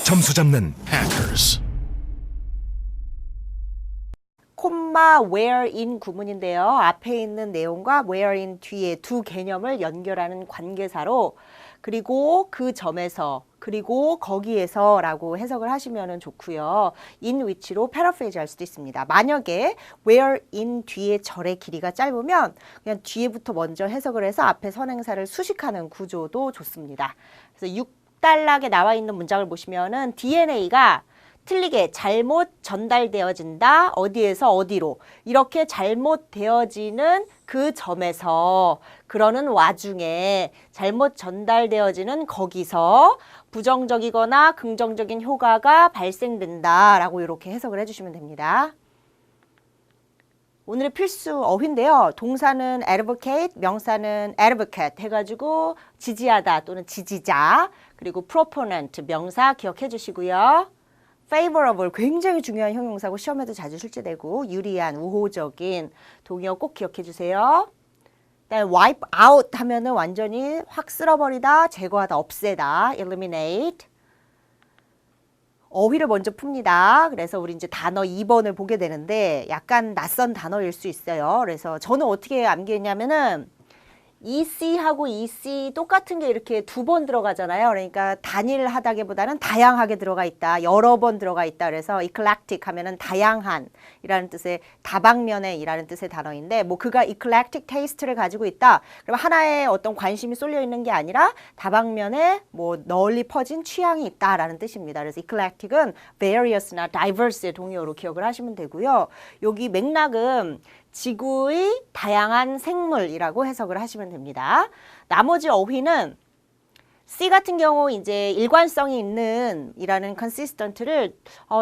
점수 잡는 hackers. 콤마 where in 구문인데요. 앞에 있는 내용과 where in 뒤에 두 개념을 연결하는 관계사로 그리고 그 점에서 그리고 거기에서 라고 해석을 하시면 좋고요. in which로 패러프레이즈 할 수도 있습니다. 만약에 where in 뒤에 절의 길이가 짧으면 그냥 뒤에부터 먼저 해석을 해서 앞에 선행사를 수식하는 구조도 좋습니다. 그래서 6단락에 나와 있는 문장을 보시면은 DNA가 틀리게 잘못 전달되어진다. 어디에서 어디로. 이렇게 잘못되어지는 그 점에서 그러는 와중에 잘못 전달되어지는 거기서 부정적이거나 긍정적인 효과가 발생된다라고 이렇게 해석을 해주시면 됩니다. 오늘의 필수 어휘인데요. 동사는 advocate, 명사는 advocate 해가지고 지지하다 또는 지지자, 그리고 proponent 명사 기억해 주시고요. favorable 굉장히 중요한 형용사고 시험에도 자주 출제되고 유리한, 우호적인 동의어 꼭 기억해 주세요. 그다음에 wipe out 하면은 완전히 확 쓸어버리다, 제거하다, 없애다, eliminate. 어휘를 먼저 풉니다. 그래서 우리 이제 단어 2번을 보게 되는데 약간 낯선 단어일 수 있어요. 그래서 저는 어떻게 암기했냐면은 EC하고 EC 똑같은 게 이렇게 두 번 들어가잖아요. 그러니까 단일하다기보다는 다양하게 들어가 있다. 여러 번 들어가 있다. 그래서 eclectic 하면은 다양한 이라는 뜻의 다방면의 이라는 뜻의 단어인데 뭐 그가 eclectic taste를 가지고 있다. 그럼 하나의 어떤 관심이 쏠려 있는 게 아니라 다방면에 뭐 널리 퍼진 취향이 있다라는 뜻입니다. 그래서 eclectic은 various나 diverse의 동의어로 기억을 하시면 되고요. 여기 맥락은 지구의 다양한 생물이라고 해석을 하시면 됩니다. 나머지 어휘는 C 같은 경우 이제 일관성이 있는 이라는 consistent를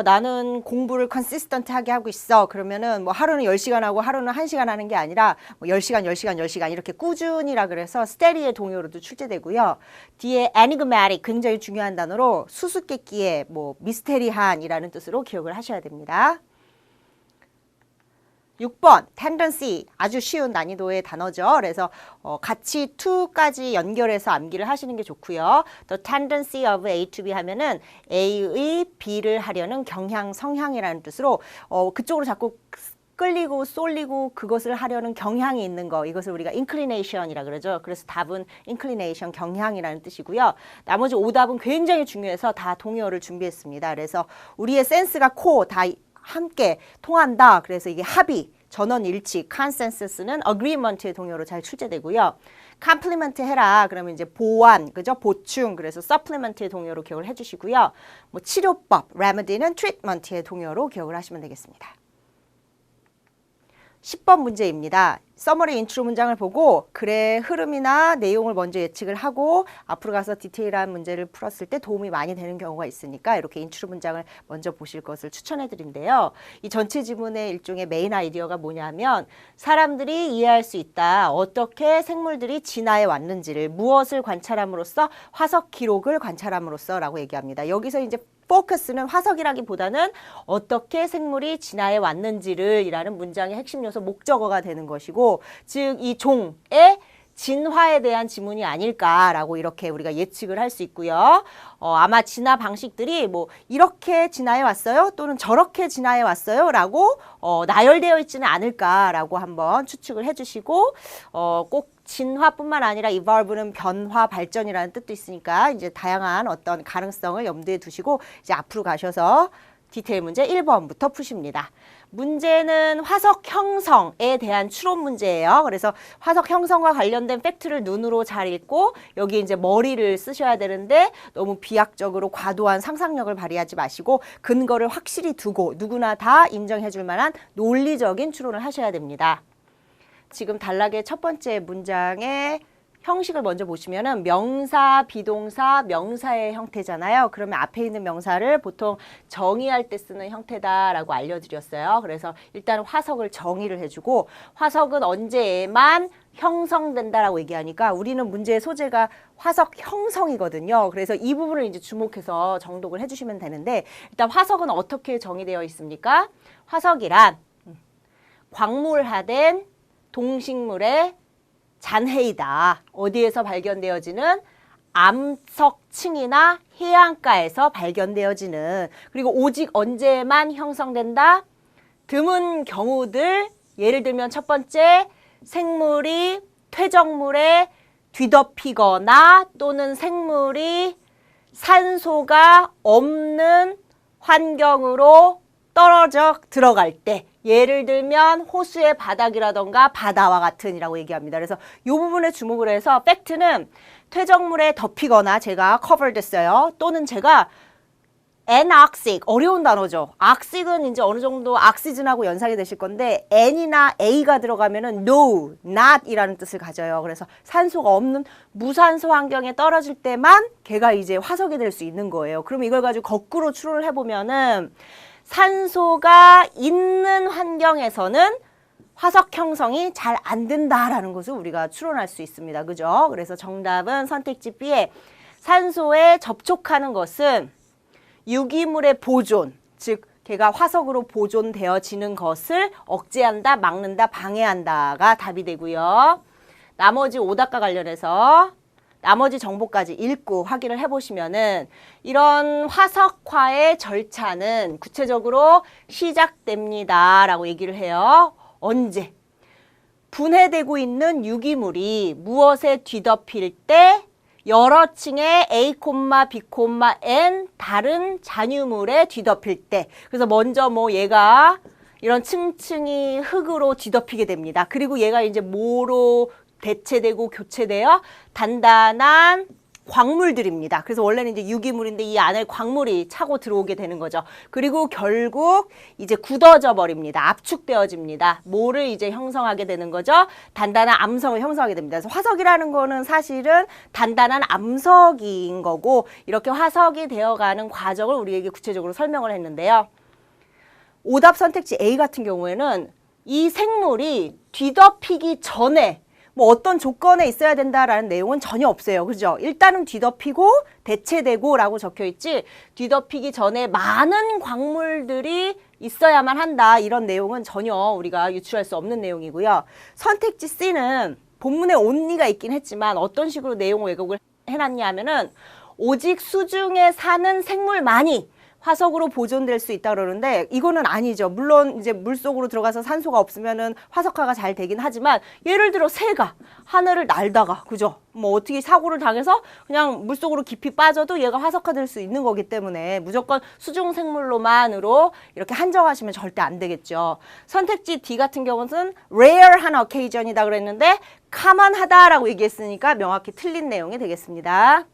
나는 공부를 consistent하게 하고 있어. 그러면은 뭐 하루는 10시간 하고 하루는 1시간 하는 게 아니라 뭐 10시간, 10시간, 10시간 이렇게 꾸준히라 그래서 steady의 동의어로도 출제되고요. 뒤에 enigmatic 굉장히 중요한 단어로 수수께끼의 뭐 미스테리한이라는 뜻으로 기억을 하셔야 됩니다. 6번 tendency 아주 쉬운 난이도의 단어죠. 그래서 같이 to까지 연결해서 암기를 하시는 게 좋고요. The tendency of A to B 하면은 A의 B를 하려는 경향, 성향이라는 뜻으로 그쪽으로 자꾸 끌리고 쏠리고 그것을 하려는 경향이 있는 거 이것을 우리가 inclination이라 그러죠. 그래서 답은 inclination, 경향이라는 뜻이고요. 나머지 5답은 굉장히 중요해서 다 동의어를 준비했습니다. 그래서 우리의 센스가 코 다 함께 통한다. 그래서 이게 합의, 전원 일치, consensus는 agreement의 동의어로 잘 출제되고요. complement 해라. 그러면 이제 보완, 그죠? 보충. 그래서 supplement의 동의어로 기억을 해주시고요. 뭐 치료법, remedy는 treatment의 동의어로 기억을 하시면 되겠습니다. 10번 문제입니다. 서머리 인트로 문장을 보고 글의 흐름이나 내용을 먼저 예측을 하고 앞으로 가서 디테일한 문제를 풀었을 때 도움이 많이 되는 경우가 있으니까 이렇게 인트로 문장을 먼저 보실 것을 추천해 드린데요. 이 전체 지문의 일종의 메인 아이디어가 뭐냐면 사람들이 이해할 수 있다. 어떻게 생물들이 진화해 왔는지를 무엇을 관찰함으로써 화석 기록을 관찰함으로써 라고 얘기합니다. 여기서 이제 포커스는 화석이라기보다는 어떻게 생물이 진화해 왔는지를 이라는 문장의 핵심 요소 목적어가 되는 것이고 즉 이 종의 진화에 대한 지문이 아닐까라고 이렇게 우리가 예측을 할 수 있고요. 아마 진화 방식들이 뭐 이렇게 진화해 왔어요 또는 저렇게 진화해 왔어요 라고 나열되어 있지는 않을까라고 한번 추측을 해주시고 꼭 진화뿐만 아니라 evolve는 변화, 발전이라는 뜻도 있으니까 이제 다양한 어떤 가능성을 염두에 두시고 이제 앞으로 가셔서 디테일 문제 1번부터 푸십니다. 문제는 화석 형성에 대한 추론 문제예요. 그래서 화석 형성과 관련된 팩트를 눈으로 잘 읽고 여기 이제 머리를 쓰셔야 되는데 너무 비약적으로 과도한 상상력을 발휘하지 마시고 근거를 확실히 두고 누구나 다 인정해 줄 만한 논리적인 추론을 하셔야 됩니다. 지금 단락의 첫 번째 문장의 형식을 먼저 보시면은 명사, 비동사, 명사의 형태잖아요. 그러면 앞에 있는 명사를 보통 정의할 때 쓰는 형태다라고 알려드렸어요. 그래서 일단 화석을 정의를 해주고 화석은 언제에만 형성된다라고 얘기하니까 우리는 문제의 소재가 화석 형성이거든요. 그래서 이 부분을 이제 주목해서 정독을 해주시면 되는데 일단 화석은 어떻게 정의되어 있습니까? 화석이란 광물화된 동식물의 잔해이다. 어디에서 발견되어지는 암석층이나 해안가에서 발견되어지는, 그리고 오직 언제만 형성된다? 드문 경우들, 예를 들면 첫 번째, 생물이 퇴적물에 뒤덮이거나 또는 생물이 산소가 없는 환경으로 떨어져 들어갈 때, 예를 들면 호수의 바닥이라던가 바다와 같은이라고 얘기합니다. 그래서 이 부분에 주목을 해서 팩트는 퇴적물에 덮이거나, 제가 covered 했어요. 또는 제가 anoxic, 어려운 단어죠. oxic은 이제 어느 정도 oxygen하고 연상이 되실 건데 n이나 a가 들어가면은 no, not 이라는 뜻을 가져요. 그래서 산소가 없는 무산소 환경에 떨어질 때만 걔가 이제 화석이 될 수 있는 거예요. 그럼 이걸 가지고 거꾸로 추론을 해보면은 산소가 있는 환경에서는 화석 형성이 잘 안 된다라는 것을 우리가 추론할 수 있습니다. 그죠? 그래서 정답은 선택지 B에 산소에 접촉하는 것은 유기물의 보존, 즉 걔가 화석으로 보존되어지는 것을 억제한다, 막는다, 방해한다가 답이 되고요. 나머지 오답과 관련해서 나머지 정보까지 읽고 확인을 해보시면은 이런 화석화의 절차는 구체적으로 시작됩니다 라고 얘기를 해요. 언제? 분해되고 있는 유기물이 무엇에 뒤덮일 때 여러 층의 A, B, N 다른 잔유물에 뒤덮일 때. 그래서 먼저 뭐 얘가 이런 층층이 흙으로 뒤덮이게 됩니다. 그리고 얘가 이제 뭐로 대체되고 교체되어 단단한 광물들입니다. 그래서 원래는 이제 유기물인데 이 안에 광물이 차고 들어오게 되는 거죠. 그리고 결국 이제 굳어져 버립니다. 압축되어집니다. 뭐를 이제 형성하게 되는 거죠? 단단한 암석을 형성하게 됩니다. 그래서 화석이라는 거는 사실은 단단한 암석인 거고, 이렇게 화석이 되어가는 과정을 우리에게 구체적으로 설명을 했는데요. 오답 선택지 A 같은 경우에는 이 생물이 뒤덮이기 전에 뭐 어떤 조건에 있어야 된다라는 내용은 전혀 없어요. 그죠? 일단은 뒤덮이고 대체되고 라고 적혀 있지, 뒤덮이기 전에 많은 광물들이 있어야만 한다, 이런 내용은 전혀 우리가 유추할 수 없는 내용이고요. 선택지 C는 본문에 only가 있긴 했지만 어떤 식으로 내용 왜곡을 해놨냐 하면은 오직 수중에 사는 생물만이 화석으로 보존될 수 있다 그러는데 이거는 아니죠. 물론 이제 물속으로 들어가서 산소가 없으면은 화석화가 잘 되긴 하지만, 예를 들어 새가 하늘을 날다가, 그죠? 뭐 어떻게 사고를 당해서 그냥 물속으로 깊이 빠져도 얘가 화석화될 수 있는 거기 때문에 무조건 수중 생물로만으로 이렇게 한정하시면 절대 안 되겠죠. 선택지 D 같은 경우는 rare한 occasion이다 그랬는데 common하다라고 얘기했으니까 명확히 틀린 내용이 되겠습니다.